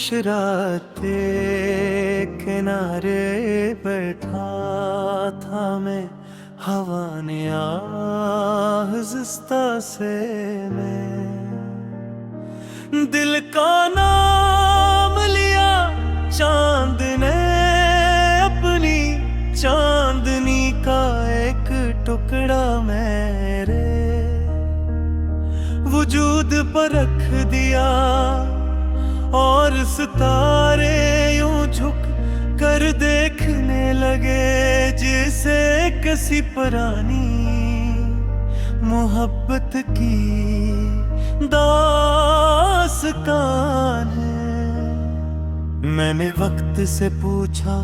शराते किनारे बैठा था मैं, हवा ने आहिस्ता से मैं दिल का नाम लिया। चांद ने अपनी चांदनी का एक टुकड़ा मेरे वजूद पर रख दिया, और सितारे यूं झुक कर देखने लगे जैसे किसी पुरानी मोहब्बत की दास्तान है। मैंने वक्त से पूछा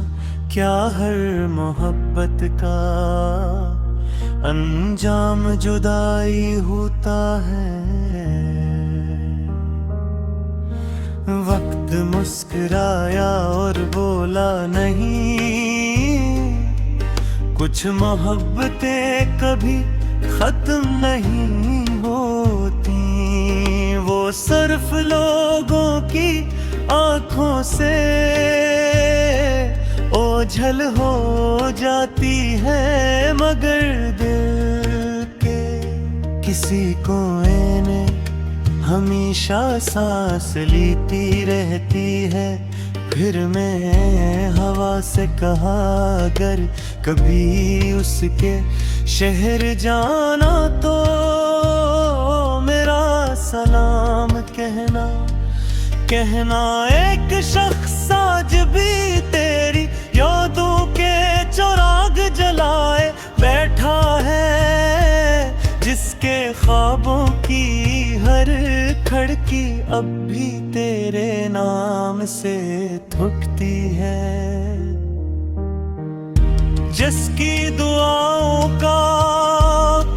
क्या हर मोहब्बत का अंजाम जुदाई होता है। वक्त मुस्कुराया और बोला नहीं, कुछ मोहब्बतें कभी खत्म नहीं होती, वो सिर्फ लोगों की आंखों से ओझल हो जाती है, मगर दिल के किसी कोने में हमेशा सांस लेती रहती है। फिर मैं हवा से कहा अगर कभी उसके शहर जाना तो मेरा सलाम कहना। एक शख्स आज भी तेरी यादों के चिराग जलाए बैठा है, जिसके ख्वाबों की हर खिड़की अब भी तेरे नाम से थुकती है, जिसकी दुआओं का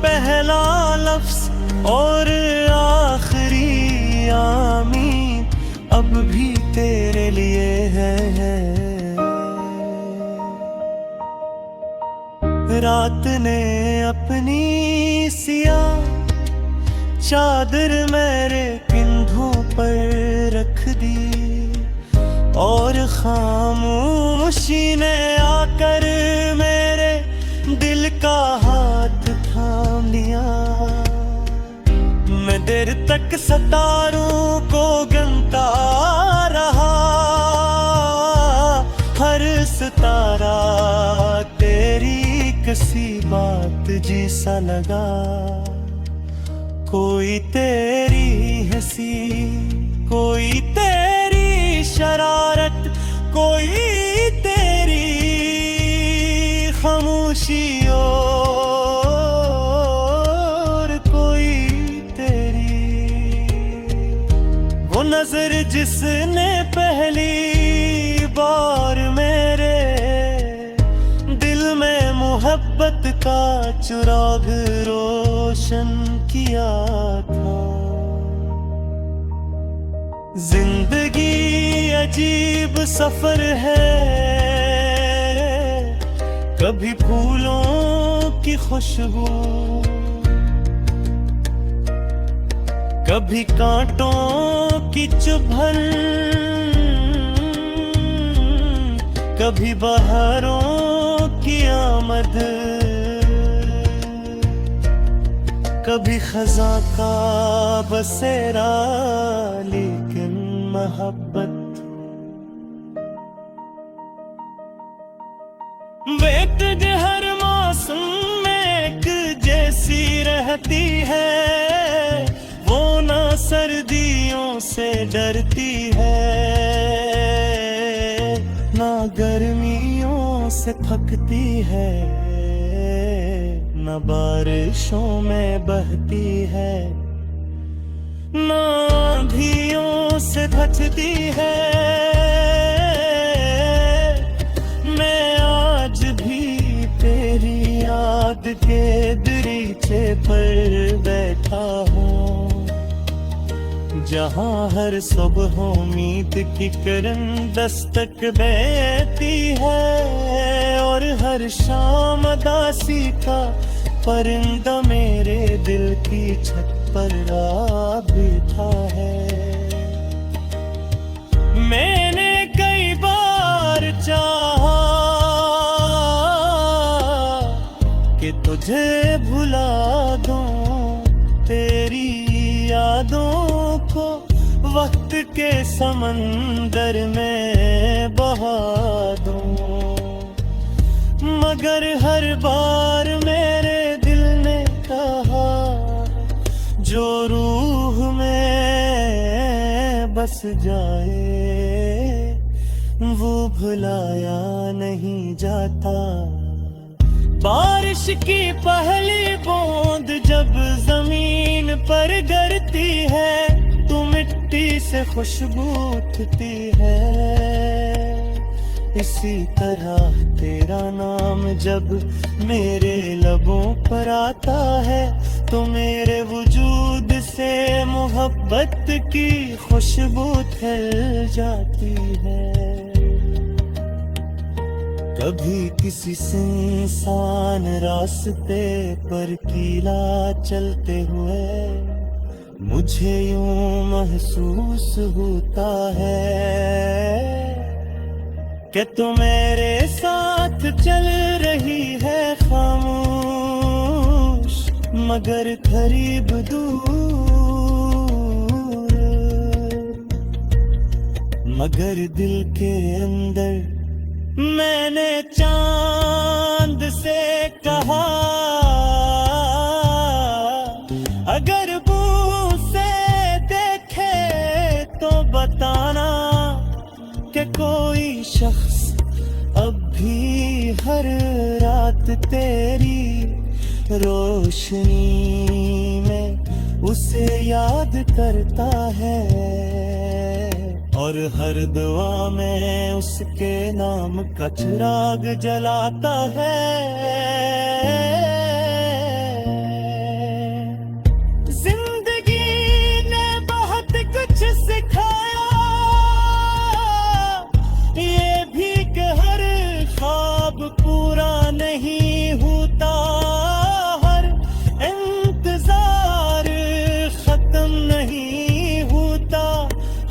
पहला लफ्ज और आखिरी आमीन अब भी तेरे लिए है। रात ने अपनी सियाह चादर मेरे कंधों पर रख दी, और खामोशी ने आकर मेरे दिल का हाथ थाम लिया। मैं देर तक सितारों को गिनता रहा, हर सितारा तेरी किसी बात जैसा लगा। कोई तेरी हंसी, कोई तेरी शरारत, कोई तेरी खामोशी, और कोई तेरी वो नजर जिसने पहली बार मेरे दिल में मोहब्बत का चिराग रोशन किया था। जिंदगी अजीब सफर है, कभी फूलों की खुशबू, कभी कांटों की चुभन, कभी बहारों की आमद, कभी खज़ां का बसेरा, लेकिन मोहब्बत वेट हर मौसम में एक जैसी रहती है, वो ना सर्दियों से डरती है, ना गर्मियों से थकती है, न बारिशों में बहती है, ना आंधियों से बचती है। मैं आज भी तेरी याद के दरीचे पर बैठा हूँ, जहाँ हर सुबह उम्मीद की किरण दस्तक देती है, और हर शाम उदासी का परिंदा मेरे दिल की छत पर आ बैठा है। मैंने कई बार चाहा कि तुझे भुला दूं, तेरी यादों को वक्त के समंदर में बहा दूं, मगर हर बार मेरे दिल ने कहा जो रूह में बस जाए वो भुलाया नहीं जाता। बारिश की पहली बूंद जब जमीन पर गिरती है तो मिट्टी से खुशबू उठती है, इसी तरह तेरा नाम जब मेरे लबों पर आता है तो मेरे वजूद से मोहब्बत की खुशबू फैल जाती है। कभी किसी सुनसान रास्ते पर कीला चलते हुए मुझे यूं महसूस होता है कि तू मेरे साथ चल रही है खामोश मगर करीब दूर, मगर दिल के अंदर मैंने चांद से कहा अगर बूंद से देखे तो बताना कि कोई शख्स अब भी हर रात तेरी रोशनी में उसे याद करता है और हर दुआ में उसके नाम का चिराग जलाता है। जिंदगी ने बहुत कुछ सिखाया, ये भी कि हर ख्वाब पूरा नहीं होता, हर इंतजार खत्म नहीं होता,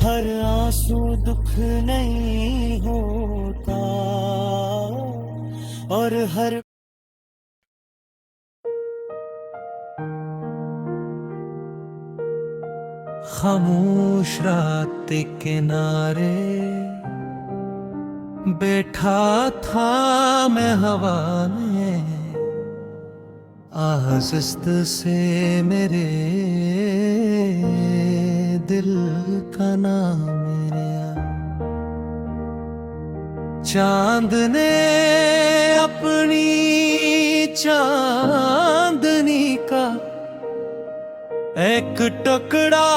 हर आंसू दुख नहीं होता और हर खामोश रात के किनारे बैठा था मैं हवा में, आज़िस्त से मेरे दिल का नाम मेरा। चांद ने अपनी चांदनी का एक टुकड़ा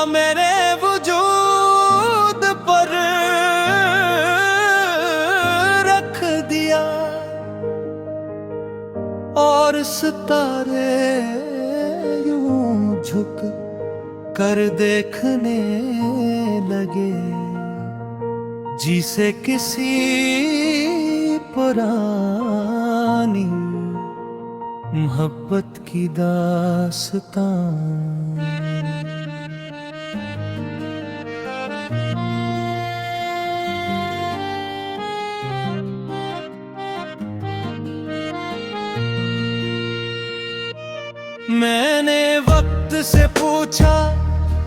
मेरे वजूद पर रख दिया और सितारे यूं झुक कर देखने लगे जिसे किसी पुरानी मोहब्बत की दास्तां। मैंने वक्त से पूछा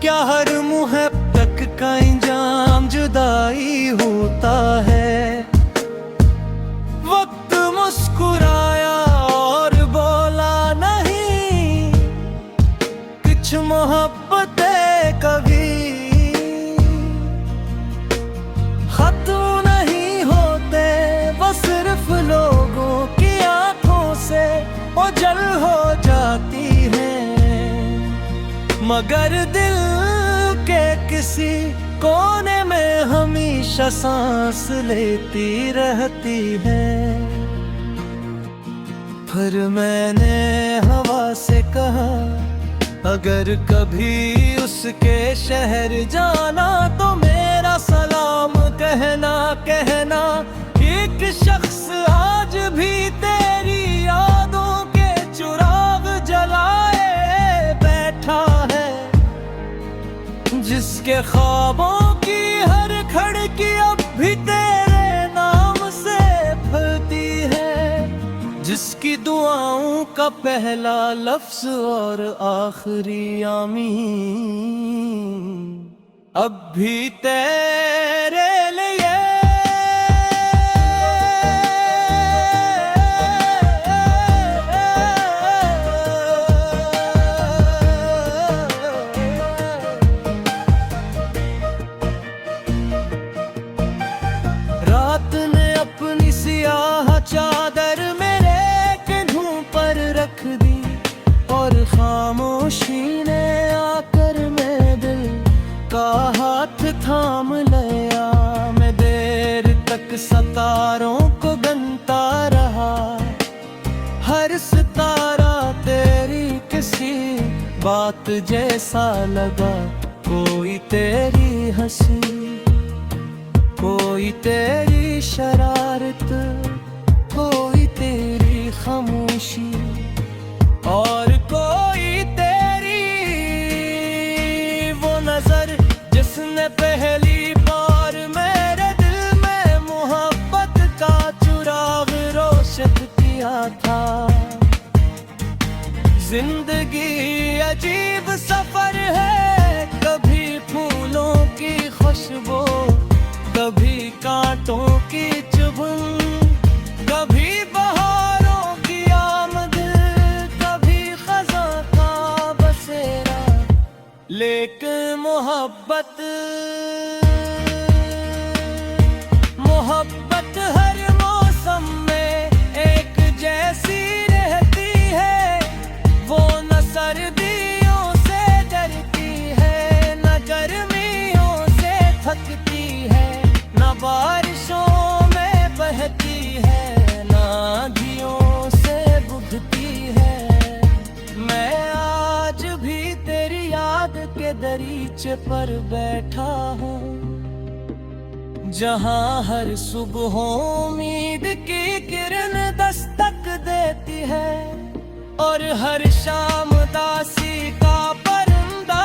क्या हर मुहब्बत का इंजाम जुदाई होता है, वक्त मुस्कुराया और बोला नहीं कुछ मोहब्बतें कभी खत्म नहीं होते, वो सिर्फ लोगों की आंखों से ओझल हो जाती है, मगर दिल के किसी कोने में हमेशा सांस लेती रहती है। फिर मैंने हवा से कहा अगर कभी उसके शहर जाना तो मेरा सलाम कहना, कहना एक शख्स आज भी तेरी यादों के चिराग जलाए बैठा है, जिसके ख्वाबों की हर खिड़की का पहला लफ्ज और आखिरी आमीन अब भी तेरे लिए। रात ने अपनी सियाह चादर मेरे कंधों पर रख दी और खामोशी ने आकर मैं दिल का हाथ थाम लिया। मैं देर तक सितारों को गिनता रहा, हर सितारा तेरी किसी बात जैसा लगा। कोई तेरी हंसी, कोई तेरी शरारत, कोई तेरी खामोशी और कोई तेरी वो नजर जिसने पहली बार मेरे दिल में मोहब्बत का चिराग रोशन किया था। जिंदगी अजीब सफर है, कभी फूलों की खुशबू, कभी कांटों की चुभन, कभी बहारों की आमद, कभी खज़ां का बसेरा। लेकिन मोहब्बत हर मौसम में एक जैसी रहती है। वो न सर्दियों से डरती है, न गर्मियों से थकती है, न बारिशों में बहती है, न आंधियों से बुझती है। मैं आज भी तेरी याद के दरीचे पर बैठा हूँ, जहाँ हर सुबह उम्मीद की किरण दस्तक देती है और हर शाम दासी का परिंदा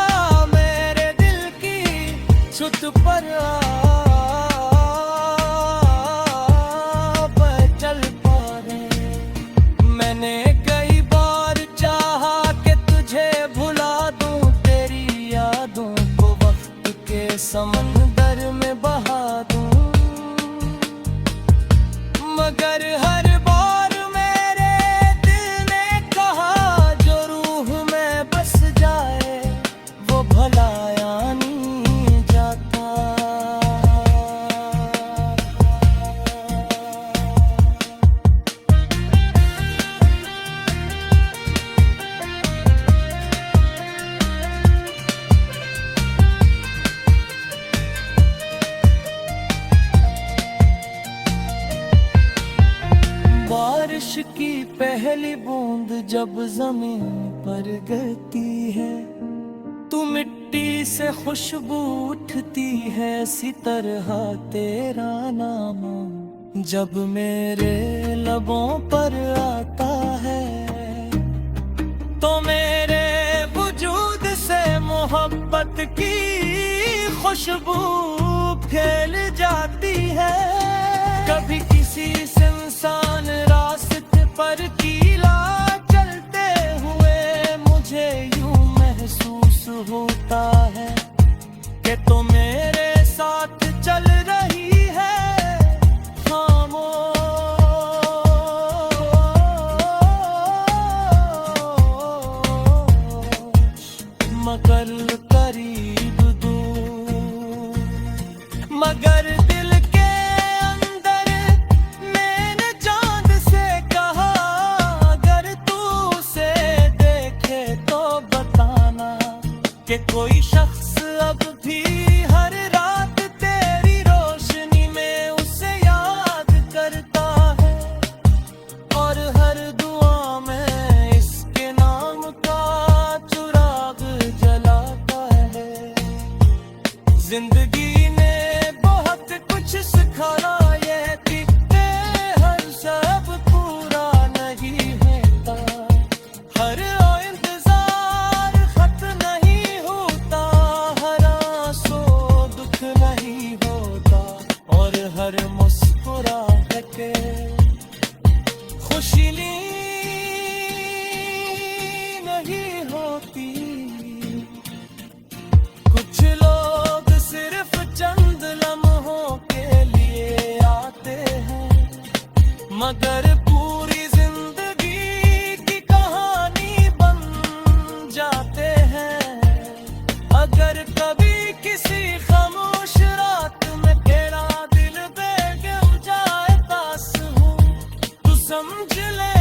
मेरे दिल की छुत पर चल पड़े। मैंने कई बार चाहा कि तुझे भुला दूं, तेरी यादों को वक्त के समंदर में बहा दूं, मगर हर बार मेरे दिल ने कहा जो रूह में बस जाए वो भला नहीं जाता। बारिश की पहली बूंद जब जमीन पर गिरती है, तू मिट्टी से खुशबू उठती है, इसी तरह तेरा नाम जब मेरे लबों पर आता है तो मेरे वजूद से मोहब्बत की खुशबू फैल जाती है। कभी किसी सुनसान रास्ते पर कीला चलते हुए मुझे यूं महसूस होता है कि तो मेरे साथ चल रही है खामोश, मगर करीब दूर, मगर दिल के अंदर मैंने चांद से कहा अगर तू उसे देखे तो बताना कि कोई शख्स अब भी हर रात तेरी रोशनी में उसे याद करता है और हर दुआ में इसके नाम का चिराग जलाता है। जिंदगी ने बहुत कुछ सिखाया ये कि हर सब पूरा नहीं होता, हर इंतजार खत्म नहीं होता, हर आंसू दुख नहीं होता और हर मुस्कुराहट के खुशी ली मगर पूरी जिंदगी की कहानी बन जाते हैं। अगर कभी किसी खामोश रात में तेरा दिल बेगम जाए तास हूँ, तू समझ ले